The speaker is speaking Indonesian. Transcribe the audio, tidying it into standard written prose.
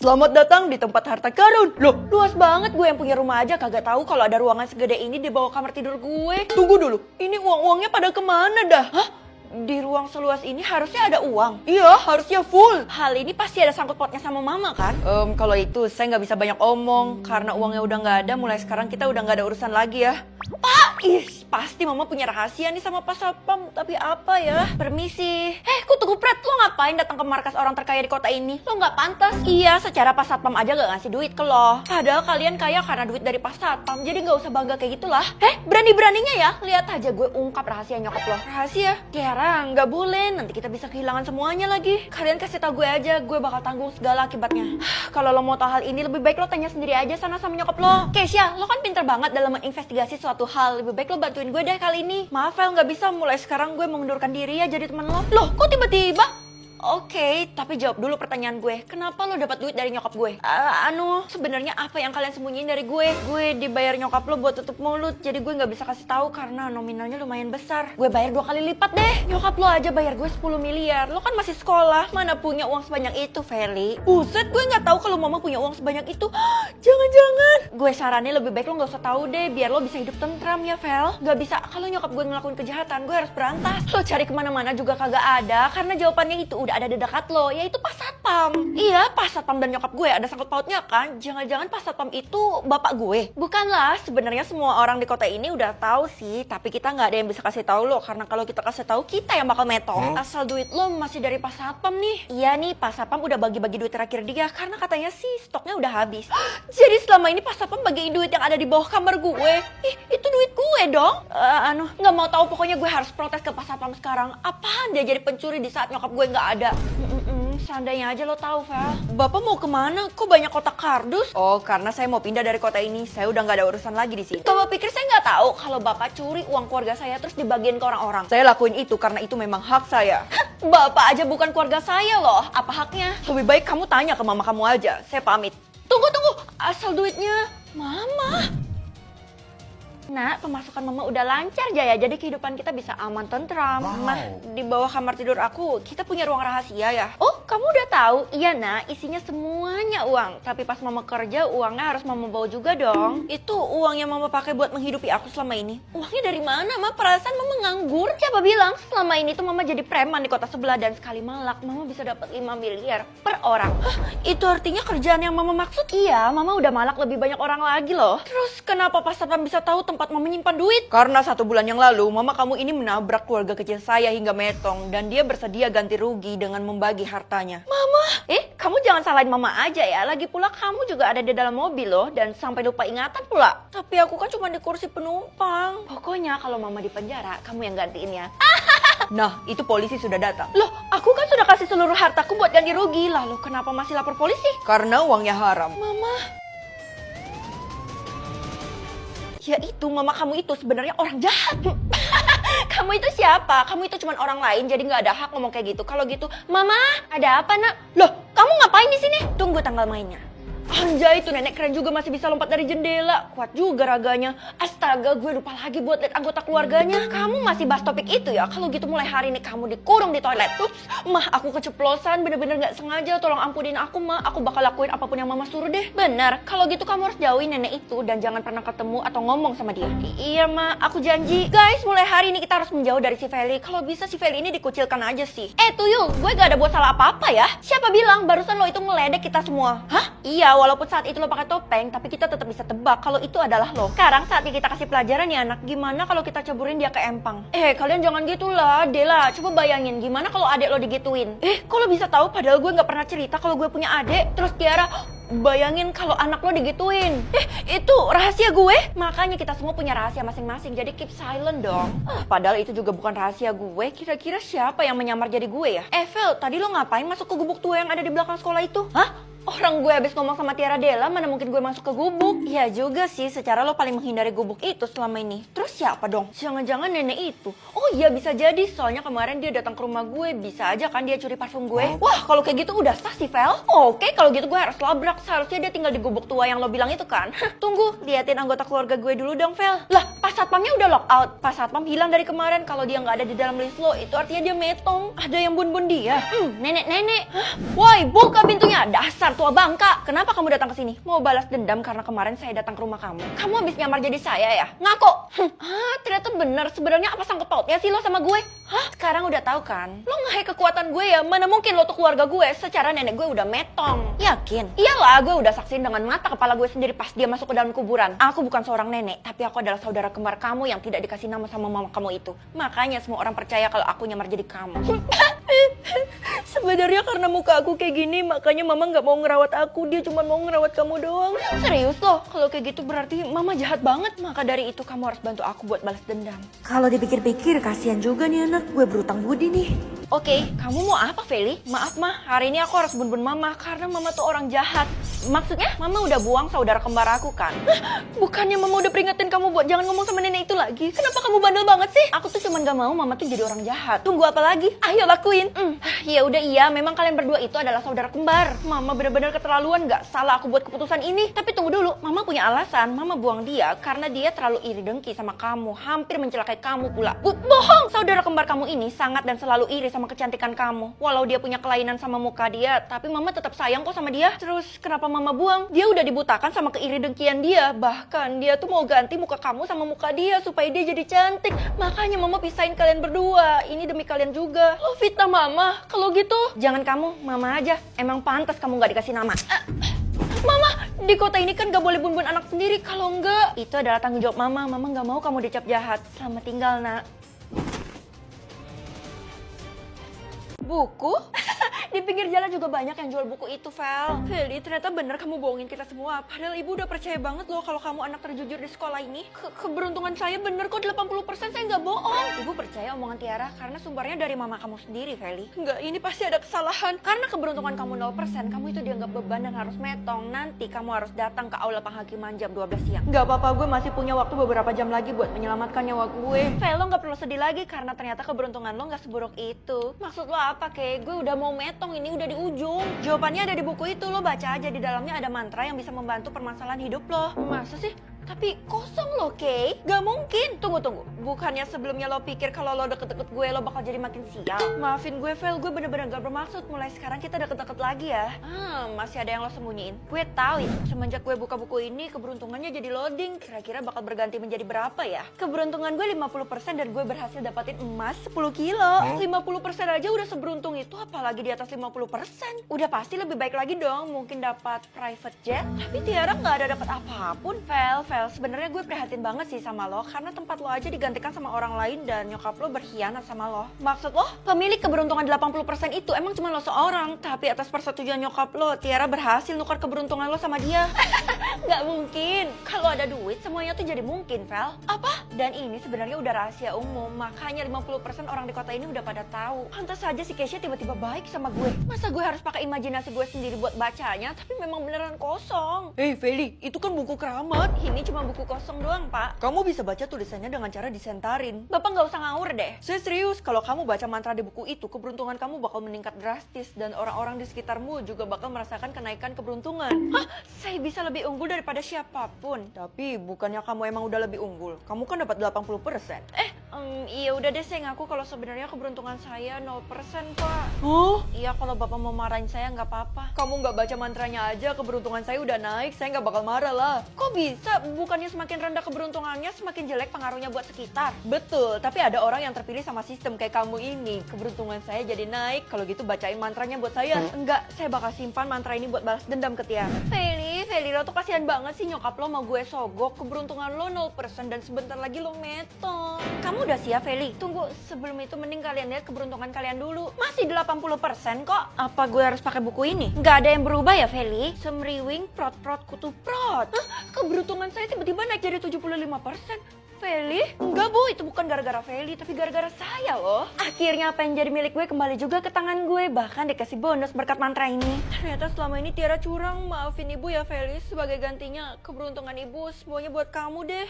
Selamat datang di tempat harta karun. Loh, luas banget, gue yang punya rumah aja kagak tahu kalau ada ruangan segede ini di bawah kamar tidur gue. Tunggu dulu, ini uang-uangnya pada kemana dah? Hah? Di ruang seluas ini harusnya ada uang. Iya, harusnya full. Hal ini pasti ada sangkut pautnya sama mama kan? Kalau itu saya nggak bisa banyak omong. Karena uangnya udah nggak ada, mulai sekarang kita udah nggak ada urusan lagi ya. Pak, pasti mama punya rahasia nih sama Pak Satpam. Tapi apa ya? Permisi. Kok tunggu Pret, lo ngapain datang ke markas orang terkaya di kota ini? Lo nggak pantas. Iya, secara Pak Satpam aja gak ngasih duit ke lo. Padahal kalian kaya karena duit dari Pak Satpam. Jadi nggak usah bangga kayak gitulah. Berani-beraninya ya? Lihat aja gue ungkap rahasia nyokap lo. Rahasia? Tiara, nggak boleh. Nanti kita bisa kehilangan semuanya lagi. Kalian kasih tau gue aja, gue bakal tanggung segala akibatnya. Kalau lo mau tahu hal ini, lebih baik lo tanya sendiri aja sana sama nyokap lo. Keisha, lo kan pinter banget dalam menginvestigasi suatu hal. Lebih baik lo bantuin gue deh kali ini. Maaf Vel, nggak bisa. Mulai sekarang gue mengundurkan diri ya jadi teman lo. Loh, kok tiba-tiba? Oke, tapi jawab dulu pertanyaan gue. Kenapa lo dapat duit dari nyokap gue? Sebenarnya apa yang kalian sembunyiin dari gue? Gue dibayar nyokap lo buat tutup mulut. Jadi gue nggak bisa kasih tahu karena nominalnya lumayan besar. Gue bayar 2 kali lipat deh. Nyokap lo aja bayar gue 10 miliar. Lo kan masih sekolah, mana punya uang sebanyak itu, Feli? Buset, gue nggak tahu kalau mama punya uang sebanyak itu. Jangan-jangan. Gue saranin lebih baik lo nggak usah tahu deh, biar lo bisa hidup tentram ya, Vel. Nggak bisa. Kalau nyokap gue ngelakuin kejahatan, gue harus berantas. Lo cari kemana-mana juga kagak ada, karena jawabannya itu udah ada di dekat lo, yaitu Pak Satpam. Iya, Pak Satpam dan nyokap gue ada sangkut pautnya kan? Jangan-jangan Pak Satpam itu bapak gue? Bukanlah, sebenarnya semua orang di kota ini udah tahu sih, tapi kita nggak ada yang bisa kasih tahu lo, karena kalau kita kasih tahu kita yang bakal metong. Asal duit lo masih dari Pak Satpam nih. Iya nih, Pak Satpam udah bagi-bagi duit terakhir dia, karena katanya sih stoknya udah habis. Jadi selama ini Pak Satpam bagiin duit yang ada di bawah kamar gue. Itu duit gue dong. Nggak mau tahu, pokoknya gue harus protes ke Pak Satpam sekarang. Apaan dia jadi pencuri di saat nyokap gue nggak ada? Seandainya aja lo tahu, Vel. Bapak mau kemana? Kok banyak kotak kardus? Oh, karena saya mau pindah dari kota ini. Saya udah nggak ada urusan lagi di sini. Bapak pikir saya nggak tahu kalau Bapak curi uang keluarga saya terus dibagiin ke orang-orang? Saya lakuin itu karena itu memang hak saya. Bapak aja bukan keluarga saya loh. Apa haknya? Lebih baik kamu tanya ke mama kamu aja. Saya pamit. Tunggu. Asal duitnya. Mama. Nak, pemasukan mama udah lancar Jaya, jadi kehidupan kita bisa aman tentram. Mah, di bawah kamar tidur aku, kita punya ruang rahasia ya. Oh, kamu udah tahu? Iya nak, isinya semuanya uang. Tapi pas mama kerja, uangnya harus mama bawa juga dong. Itu uang yang mama pakai buat menghidupi aku selama ini. Uangnya dari mana, Ma? Perasaan mama nganggur. Siapa bilang? Selama ini tuh mama jadi preman di kota sebelah dan sekali malak, mama bisa dapat 5 miliar per orang. Itu artinya kerjaan yang mama maksud? Iya, mama udah malak lebih banyak orang lagi loh. Terus kenapa Pak Satpam bisa tahu tempat mama menyimpan duit? Karena 1 bulan yang lalu, mama kamu ini menabrak keluarga kecil saya hingga metong. Dan dia bersedia ganti rugi dengan membagi hartanya. Mama? Kamu jangan salahin mama aja ya. Lagi pula kamu juga ada di dalam mobil loh. Dan sampai lupa ingatan pula. Tapi aku kan cuma di kursi penumpang. Pokoknya kalau mama di penjara, kamu yang gantiin ya. Nah, itu polisi sudah datang. Loh, aku kan sudah kasih seluruh hartaku buat ganti rugi. Lalu kenapa masih lapor polisi? Karena uangnya haram. Mama... Ya itu, mama kamu itu sebenarnya orang jahat. Kamu itu siapa? Kamu itu cuma orang lain, jadi nggak ada hak ngomong kayak gitu. Kalau gitu, Mama, ada apa nak? Loh, kamu ngapain di sini? Tunggu tanggal mainnya. Anjay, itu nenek keren juga masih bisa lompat dari jendela. Kuat juga raganya. Astaga, gue lupa lagi buat lihat anggota keluarganya. Kamu masih bahas topik itu ya? Kalau gitu mulai hari ini kamu dikurung di toilet. Ups, Mah, aku keceplosan. Bener-bener gak sengaja. Tolong ampunin aku, Mah. Aku bakal lakuin apapun yang Mama suruh deh. Bener, kalau gitu kamu harus jauhin nenek itu dan jangan pernah ketemu atau ngomong sama dia. Iya, Mah, aku janji. Guys, mulai hari ini kita harus menjauh dari si Feli. Kalau bisa si Feli ini dikucilkan aja sih. Tuyul, gue gak ada buat salah apa-apa ya. Siapa bilang barusan lo itu ngeledek kita semua? Hah? Iya, walaupun saat itu lo pakai topeng, tapi kita tetap bisa tebak kalau itu adalah lo. Sekarang saatnya kita kasih pelajaran ya anak. Gimana kalau kita caburin dia ke empang? Kalian jangan gitulah, Dela. Coba bayangin gimana kalau adek lo digituin. Kok lo bisa tahu padahal gue nggak pernah cerita kalau gue punya adek. Terus Tiara, bayangin kalau anak lo digituin. Itu rahasia gue. Makanya kita semua punya rahasia masing-masing. Jadi keep silent dong. Padahal itu juga bukan rahasia gue. Kira-kira siapa yang menyamar jadi gue ya? Vel, tadi lo ngapain masuk ke gubuk tua yang ada di belakang sekolah itu? Hah? Orang gue habis ngomong sama Tiara Della, mana mungkin gue masuk ke gubuk? Iya juga sih, secara lo paling menghindari gubuk itu selama ini. Terus siapa dong? Jangan-jangan nenek itu. Oh iya, bisa jadi. Soalnya kemarin dia datang ke rumah gue. Bisa aja kan dia curi parfum gue. Wah, kalau kayak gitu udah sah sih, Vel. Oke, kalau gitu gue harus labrak. Seharusnya dia tinggal di gubuk tua yang lo bilang itu kan. Tunggu, liatin anggota keluarga gue dulu dong, Vel. Lah, Pak Satpamnya udah lock out. Pak Satpam hilang dari kemarin. Kalau dia nggak ada di dalam list lo, itu artinya dia metong. Ada yang bun-bun dia. Nenek-nenek. Woi, buka pintunya. Dasar dasar tua bangka. Kenapa kamu datang ke sini? Mau balas dendam karena kemarin saya datang ke rumah kamu? Kamu habis nyamar jadi saya ya? Ngaku. Ternyata bener. Sebenarnya apa sangkut pautnya sih lo sama gue? Sekarang udah tahu kan? Lo ngehack kekuatan gue ya? Mana mungkin lo tuh keluarga gue? Secara nenek gue udah metong. Yakin? Iyalah, gue udah saksiin dengan mata kepala gue sendiri pas dia masuk ke dalam kuburan. Aku bukan seorang nenek, tapi aku adalah saudara kembar kamu yang tidak dikasih nama sama mama kamu itu. Makanya semua orang percaya kalau aku nyamar jadi kamu. Sebenarnya karena muka aku kayak gini, makanya mama nggak mau ngerawat aku. Dia cuma mau ngerawat kamu doang. Serius loh, kalau kayak gitu berarti mama jahat banget. Maka dari itu kamu harus bantu aku buat balas dendam. Kalau dipikir-pikir kasihan juga nih anak, gue berutang budi nih. Oke, kamu mau apa, Feli? Maaf, Mah. Hari ini aku harus bun-bun Mama karena Mama tuh orang jahat. Maksudnya, Mama udah buang saudara kembar aku kan? Bukannya Mama udah peringetin kamu buat jangan ngomong sama nenek itu lagi? Kenapa kamu bandel banget sih? Aku tuh cuman gak mau Mama tuh jadi orang jahat. Tunggu apa lagi? Ayo lakuin. Ya udah iya, memang kalian berdua itu adalah saudara kembar. Mama bener-bener keterlaluan, gak salah aku buat keputusan ini. Tapi tunggu dulu, Mama punya alasan. Mama buang dia karena dia terlalu iri dengki sama kamu. Hampir mencelakai kamu pula. Bohong! Saudara kembar kamu ini sangat dan selalu iri sama kecantikan kamu. Walau dia punya kelainan sama muka dia, tapi Mama tetap sayang kok sama dia. Terus kenapa Mama buang? Dia udah dibutakan sama keiri dengkian dia. Bahkan dia tuh mau ganti muka kamu sama muka dia supaya dia jadi cantik. Makanya Mama pisahin kalian berdua. Ini demi kalian juga. Lo fitnah Mama. Kalau gitu, jangan kamu, Mama aja. Emang pantas kamu gak dikasih nama. Mama, di kota ini kan gak boleh bun-bun anak sendiri. Kalau enggak, itu adalah tanggung jawab Mama. Mama gak mau kamu dicap jahat. Selamat tinggal, nak. Buku? Di pinggir jalan juga banyak yang jual buku itu, Vel. Feli, ternyata bener kamu bohongin kita semua. Padahal ibu udah percaya banget loh kalau kamu anak terjujur di sekolah ini. Keberuntungan saya bener kok, 80% saya nggak bohong. Ibu percaya omongan Tiara karena sumbernya dari mama kamu sendiri, Feli. Enggak, ini pasti ada kesalahan. Karena keberuntungan kamu 0%, kamu itu dianggap beban dan harus metong. Nanti kamu harus datang ke aula penghakiman jam 12 siang. Nggak apa-apa, gue masih punya waktu beberapa jam lagi buat menyelamatkan nyawa gue. Vel, lo nggak perlu sedih lagi karena ternyata keberuntungan lo nggak seburuk itu. Maksud lo apa, Kay? Gue udah mau metong, ini udah di ujung. Jawabannya ada di buku itu, lo baca aja. Di dalamnya ada mantra yang bisa membantu permasalahan hidup lo. Masa sih? Tapi kosong loh, Kay. Gak mungkin. Tunggu. Bukannya sebelumnya lo pikir kalau lo deket-deket gue lo bakal jadi makin sial? Maafin gue, Vel. Gue bener-bener gak bermaksud. Mulai sekarang kita deket-deket lagi ya. Masih ada yang lo sembunyiin. Gue tahu ya. Semenjak gue buka buku ini, keberuntungannya jadi loading. Kira-kira bakal berganti menjadi berapa ya? Keberuntungan gue 50% dan gue berhasil dapatin emas 10 kilo. 50% aja udah seberuntung itu, apalagi di atas 50%. Udah pasti lebih baik lagi dong. Mungkin dapat private jet. Tapi Tiara gak ada dapat apapun, Vel. Sebenarnya gue prihatin banget sih sama lo karena tempat lo aja digantikan sama orang lain dan nyokap lo berkhianat sama lo. Maksud lo, pemilik keberuntungan 80% itu emang cuma lo seorang, tapi atas persetujuan nyokap lo, Tiara berhasil nukar keberuntungan lo sama dia. Gak mungkin. Kalau ada duit, semuanya tuh jadi mungkin, Vel. Apa? Dan ini sebenarnya udah rahasia umum, makanya 50% orang di kota ini udah pada tahu. Pantas saja si Keisha tiba-tiba baik sama gue. Masa gue harus pakai imajinasi gue sendiri buat bacanya, tapi memang beneran kosong. Hei Feli, itu kan buku keramat. Ini cuma buku kosong doang, Pak. Kamu bisa baca tulisannya dengan cara disentarin. Bapak nggak usah ngawur deh. Saya serius, kalau kamu baca mantra di buku itu, keberuntungan kamu bakal meningkat drastis dan orang-orang di sekitarmu juga bakal merasakan kenaikan keberuntungan. Hah? Saya bisa lebih unggul daripada siapapun. Tapi bukannya kamu emang udah lebih unggul? Kamu kan dapat 80%. Iya udah deh, saya ngaku kalau sebenarnya keberuntungan saya 0%, Pak. Oh? Iya, kalau Bapak mau marahin saya nggak apa-apa. Kamu nggak baca mantranya aja, keberuntungan saya udah naik, saya nggak bakal marah lah. Kok bisa? Bukannya semakin rendah keberuntungannya, semakin jelek pengaruhnya buat sekitar. Betul, tapi ada orang yang terpilih sama sistem kayak kamu ini. Keberuntungan saya jadi naik, kalau gitu bacain mantranya buat saya. Enggak, saya bakal simpan mantra ini buat balas dendam ke Tiara. Feli, lo tuh kasihan banget sih nyokap lo mau gue sogok. Keberuntungan lo 0% dan sebentar lagi lo metong. Kamu udah siap, Feli? Tunggu, sebelum itu mending kalian lihat keberuntungan kalian dulu. Masih 80% kok. Apa gue harus pakai buku ini? Nggak ada yang berubah ya, Feli? Semriwing, prot-prot, kutu-prot. Keberuntungan saya tiba-tiba naik jadi 75%. Feli? Enggak, Bu. Itu bukan gara-gara Feli, tapi gara-gara saya loh. Akhirnya apa yang jadi milik gue kembali juga ke tangan gue. Bahkan dikasih bonus berkat mantra ini. Ternyata selama ini Tiara curang. Maafin Ibu ya, Feli. Sebagai gantinya, keberuntungan Ibu semuanya buat kamu deh.